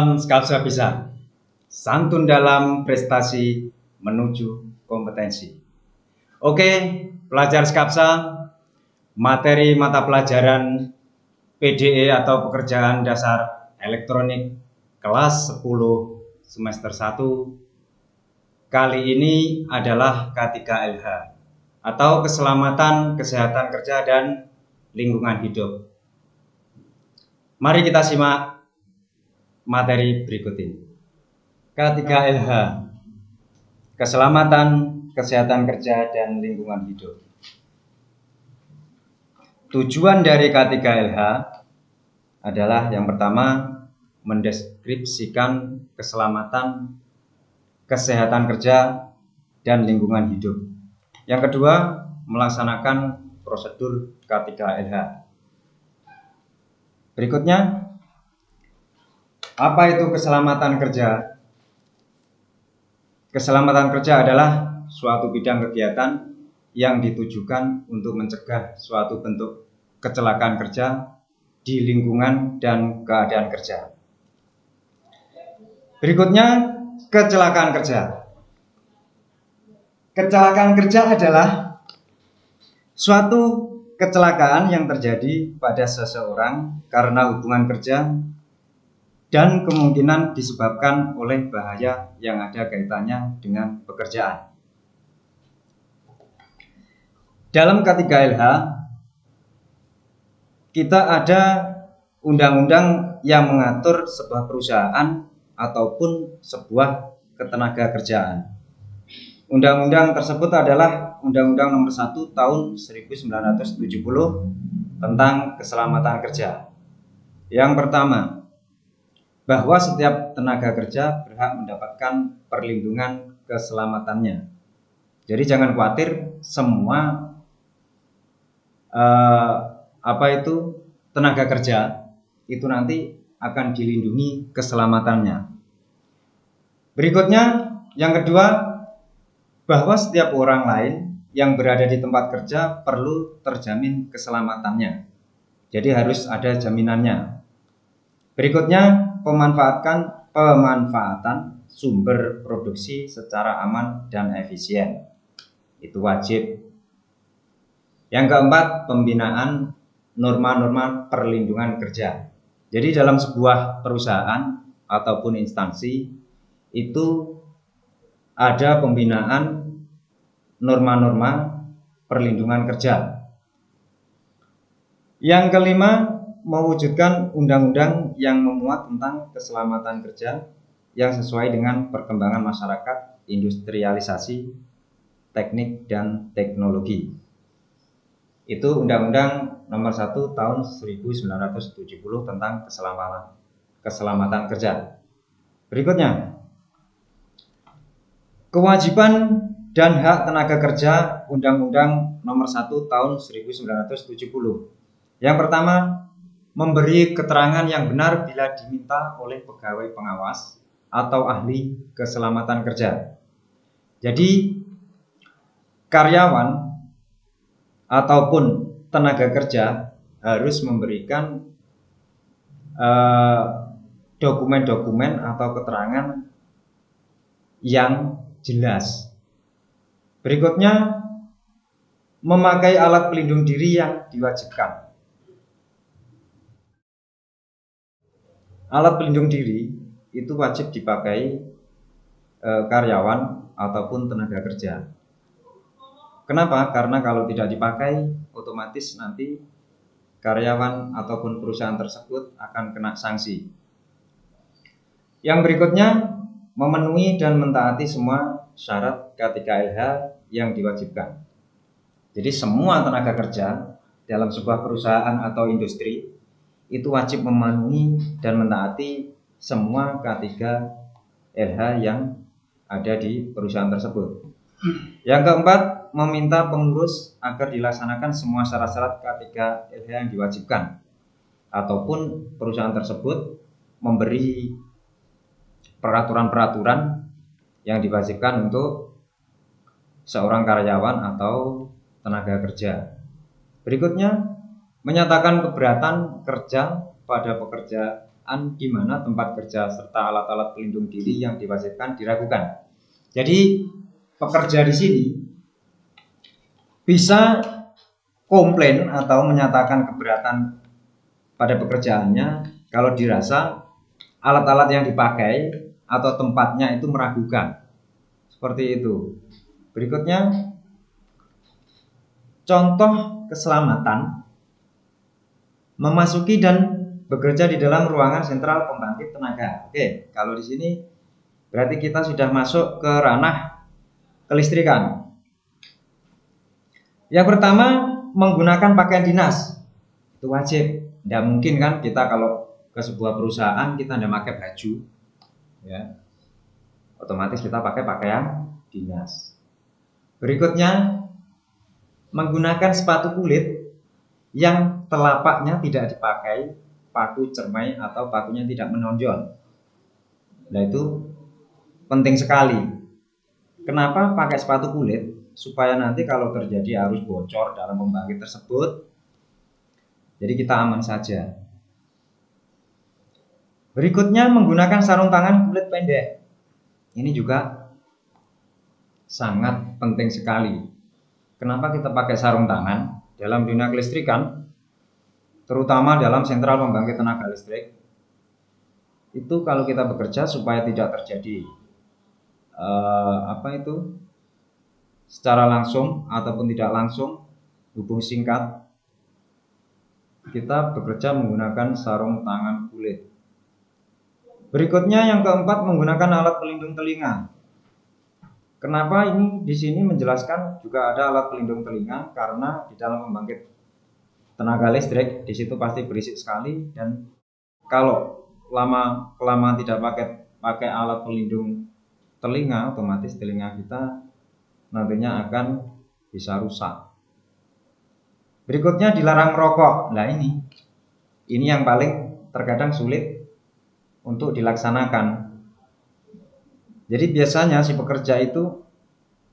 Salam Skapsa Bisa, santun dalam prestasi menuju kompetensi. Oke, pelajar Skapsa, materi mata pelajaran PDE atau pekerjaan dasar elektronik kelas 10 semester 1 kali ini adalah K3LH atau keselamatan, kesehatan kerja, dan lingkungan hidup. Mari kita simak materi berikut ini. K3LH, keselamatan, kesehatan kerja, dan lingkungan hidup. Tujuan dari K3LH adalah yang pertama, mendeskripsikan keselamatan, kesehatan kerja, dan lingkungan hidup. Yang kedua, melaksanakan prosedur K3LH. Berikutnya, apa itu keselamatan kerja? Keselamatan kerja adalah suatu bidang kegiatan yang ditujukan untuk mencegah suatu bentuk kecelakaan kerja di lingkungan dan keadaan kerja. Berikutnya, kecelakaan kerja. Kecelakaan kerja adalah suatu kecelakaan yang terjadi pada seseorang karena hubungan kerja dan kemungkinan disebabkan oleh bahaya yang ada kaitannya dengan pekerjaan. Dalam K3LH, kita ada undang-undang yang mengatur sebuah perusahaan ataupun sebuah ketenaga kerjaan. Undang-undang tersebut adalah Undang-Undang Nomor 1 Tahun 1970 tentang keselamatan kerja. Yang pertama, bahwa setiap tenaga kerja berhak mendapatkan perlindungan keselamatannya. Jadi jangan khawatir, semua tenaga kerja itu nanti akan dilindungi keselamatannya. Berikutnya, yang kedua, bahwa setiap orang lain yang berada di tempat kerja perlu terjamin keselamatannya. Jadi harus ada jaminannya. Berikutnya, pemanfaatan sumber produksi secara aman dan efisien. Itu wajib. Yang keempat, pembinaan norma-norma perlindungan kerja. Jadi dalam sebuah perusahaan ataupun instansi itu ada pembinaan norma-norma perlindungan kerja. Yang kelima, mewujudkan undang-undang yang memuat tentang keselamatan kerja yang sesuai dengan perkembangan masyarakat, industrialisasi, teknik, dan teknologi. Itu Undang-Undang Nomor 1 Tahun 1970 tentang keselamatan kerja. Berikutnya, kewajiban dan hak tenaga kerja, Undang-Undang Nomor 1 Tahun 1970. Yang pertama, memberi keterangan yang benar bila diminta oleh pegawai pengawas atau ahli keselamatan kerja. Jadi, karyawan ataupun tenaga kerja harus memberikan dokumen-dokumen atau keterangan yang jelas. Berikutnya, memakai alat pelindung diri yang diwajibkan. Alat pelindung diri itu wajib dipakai karyawan ataupun tenaga kerja. Kenapa? Karena kalau tidak dipakai, otomatis nanti karyawan ataupun perusahaan tersebut akan kena sanksi. Yang berikutnya, memenuhi dan mentaati semua syarat K3LH yang diwajibkan. Jadi semua tenaga kerja dalam sebuah perusahaan atau industri itu wajib memenuhi dan mentaati semua K3LH yang ada di perusahaan tersebut. Yang keempat, meminta pengurus agar dilaksanakan semua syarat-syarat K3LH yang diwajibkan, ataupun perusahaan tersebut memberi peraturan-peraturan yang diwajibkan untuk seorang karyawan atau tenaga kerja. Berikutnya, menyatakan keberatan kerja pada pekerja di mana tempat kerja serta alat-alat pelindung diri yang diwajibkan diragukan. Jadi pekerja di sini bisa komplain atau menyatakan keberatan pada pekerjaannya kalau dirasa alat-alat yang dipakai atau tempatnya itu meragukan. Seperti itu. Berikutnya contoh keselamatan memasuki dan bekerja di dalam ruangan sentral pembangkit tenaga. Oke, kalau di sini berarti kita sudah masuk ke ranah kelistrikan. Yang pertama, menggunakan pakaian dinas. Itu wajib. Tidak mungkin kan kita kalau ke sebuah perusahaan kita tidak pakai baju, ya. Otomatis kita pakai pakaian dinas. Berikutnya, menggunakan sepatu kulit yang telapaknya tidak dipakai paku cermai atau pakunya tidak menonjol. Nah, itu penting sekali. Kenapa pakai sepatu kulit? Supaya nanti kalau terjadi arus bocor dalam pembangkit tersebut, jadi kita aman saja. Berikutnya, menggunakan sarung tangan kulit pendek. Ini juga sangat penting sekali. Kenapa kita pakai sarung tangan dalam dunia kelistrikan, terutama dalam sentral pembangkit tenaga listrik? Itu kalau kita bekerja supaya tidak terjadi secara langsung ataupun tidak langsung hubung singkat, kita bekerja menggunakan sarung tangan kulit. Berikutnya yang keempat, menggunakan alat pelindung telinga. Kenapa ini di sini menjelaskan juga ada alat pelindung telinga? Karena di dalam pembangkit tenaga listrik di situ pasti berisik sekali, dan kalau lama-kelamaan tidak pakai alat pelindung telinga, otomatis telinga kita nantinya akan bisa rusak. Berikutnya, dilarang merokok. Nah, ini yang paling terkadang sulit untuk dilaksanakan. Jadi biasanya si pekerja itu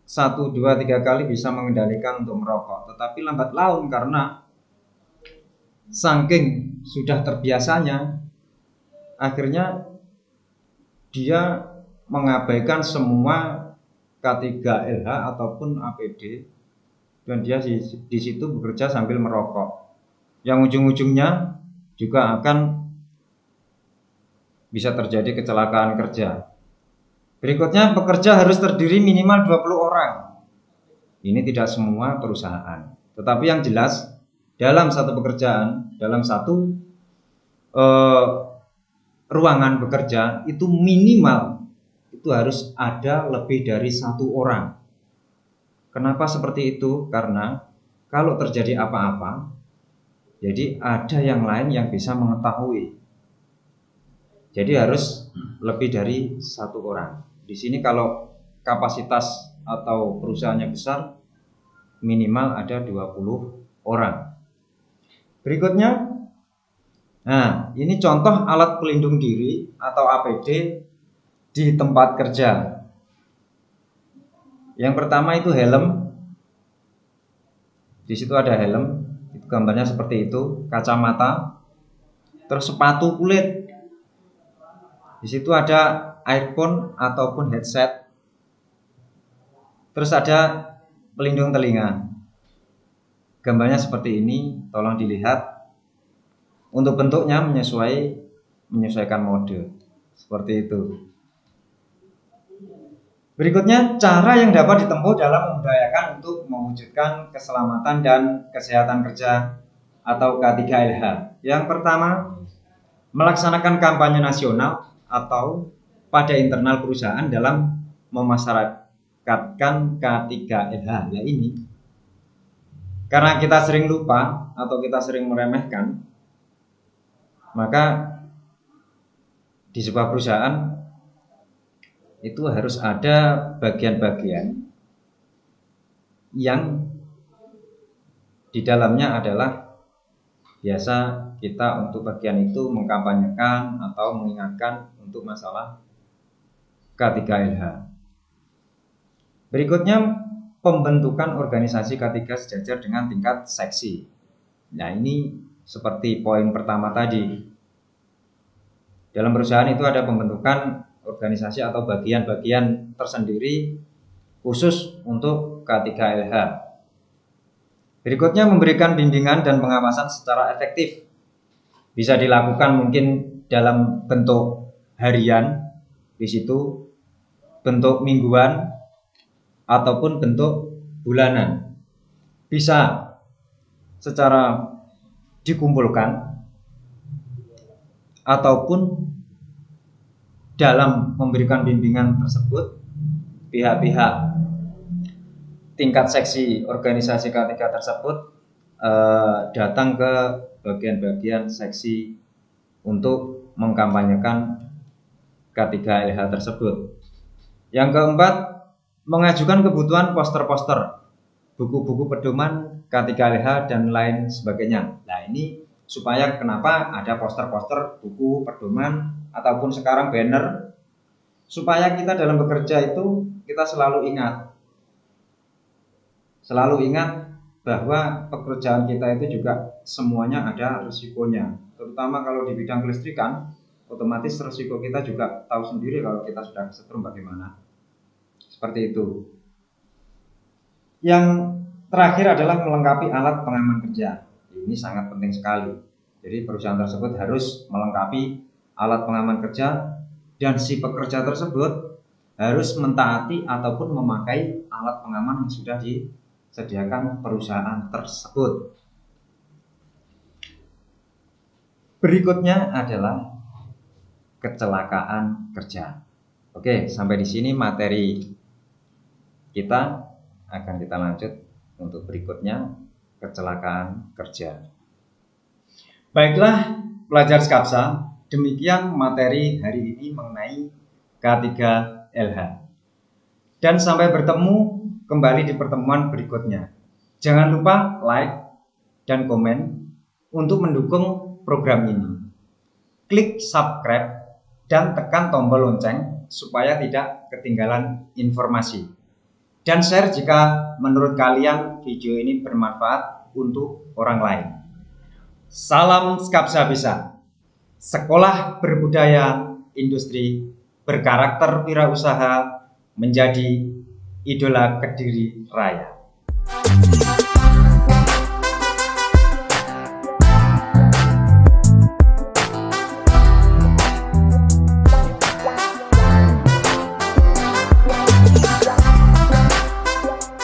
1, 2, 3 kali bisa mengendalikan untuk merokok, tetapi lambat laun karena saking sudah terbiasanya, akhirnya dia mengabaikan semua K3LH ataupun APD, dan dia di situ bekerja sambil merokok, yang ujung-ujungnya juga akan bisa terjadi kecelakaan kerja. Berikutnya, pekerja harus terdiri minimal 20 orang. Ini tidak semua perusahaan, tetapi yang jelas dalam satu pekerjaan, dalam satu ruangan bekerja itu minimal itu harus ada lebih dari 1 orang. Kenapa seperti itu? Karena kalau terjadi apa-apa, jadi ada yang lain yang bisa mengetahui. Jadi harus lebih dari 1 orang. Di sini kalau kapasitas atau perusahaannya besar, minimal ada 20 orang. Berikutnya, nah ini contoh alat pelindung diri atau APD di tempat kerja. Yang pertama itu helm. Di situ ada helm, itu gambarnya seperti itu, kacamata, terus sepatu kulit. Di situ ada earphone ataupun headset. Terus ada pelindung telinga. Gambarnya seperti ini, tolong dilihat. Untuk bentuknya menyesuaikan mode. Seperti itu. Berikutnya, cara yang dapat ditempuh dalam membudayakan untuk mewujudkan keselamatan dan kesehatan kerja atau K3LH. Yang pertama, melaksanakan kampanye nasional atau pada internal perusahaan dalam memasyarakatkan K3LH. Ya ini, karena kita sering lupa atau kita sering meremehkan, maka di sebuah perusahaan itu harus ada bagian-bagian yang di dalamnya adalah biasa kita untuk bagian itu mengkampanyekan atau mengingatkan untuk masalah K3LH. Berikutnya, pembentukan organisasi K3 sejajar dengan tingkat seksi. Nah, ini seperti poin pertama tadi. Dalam perusahaan itu ada pembentukan organisasi atau bagian-bagian tersendiri khusus untuk K3LH. Berikutnya, memberikan bimbingan dan pengawasan secara efektif. Bisa dilakukan mungkin dalam bentuk harian, di situ bentuk mingguan, ataupun bentuk bulanan. Bisa secara dikumpulkan ataupun dalam memberikan bimbingan tersebut, pihak-pihak tingkat seksi organisasi K3 tersebut datang ke bagian-bagian seksi untuk mengkampanyekan K3LH tersebut. Yang keempat, mengajukan kebutuhan poster-poster, buku-buku pedoman K3LH dan lain sebagainya. Nah, ini supaya kenapa ada poster-poster, buku pedoman, ataupun sekarang banner, supaya kita dalam bekerja itu kita selalu ingat bahwa pekerjaan kita itu juga semuanya ada risikonya. Terutama kalau di bidang kelistrikan, otomatis risiko kita juga tahu sendiri kalau kita sudah kesetrum bagaimana. Seperti itu. Yang terakhir adalah melengkapi alat pengaman kerja. Ini sangat penting sekali. Jadi perusahaan tersebut harus melengkapi alat pengaman kerja dan si pekerja tersebut harus mentaati ataupun memakai alat pengaman yang sudah disediakan perusahaan tersebut. Berikutnya adalah kecelakaan kerja. Oke, sampai di sini materi kita. Akan kita lanjut untuk berikutnya, kecelakaan kerja. Baiklah pelajar Skapsa, demikian materi hari ini mengenai K3LH. Dan sampai bertemu kembali di pertemuan berikutnya. Jangan lupa like dan komen untuk mendukung program ini. Klik subscribe dan tekan tombol lonceng supaya tidak ketinggalan informasi. Dan share jika menurut kalian video ini bermanfaat untuk orang lain. Salam Skapsa Bisa. Sekolah berbudaya, industri berkarakter wirausaha menjadi idola Kediri Raya.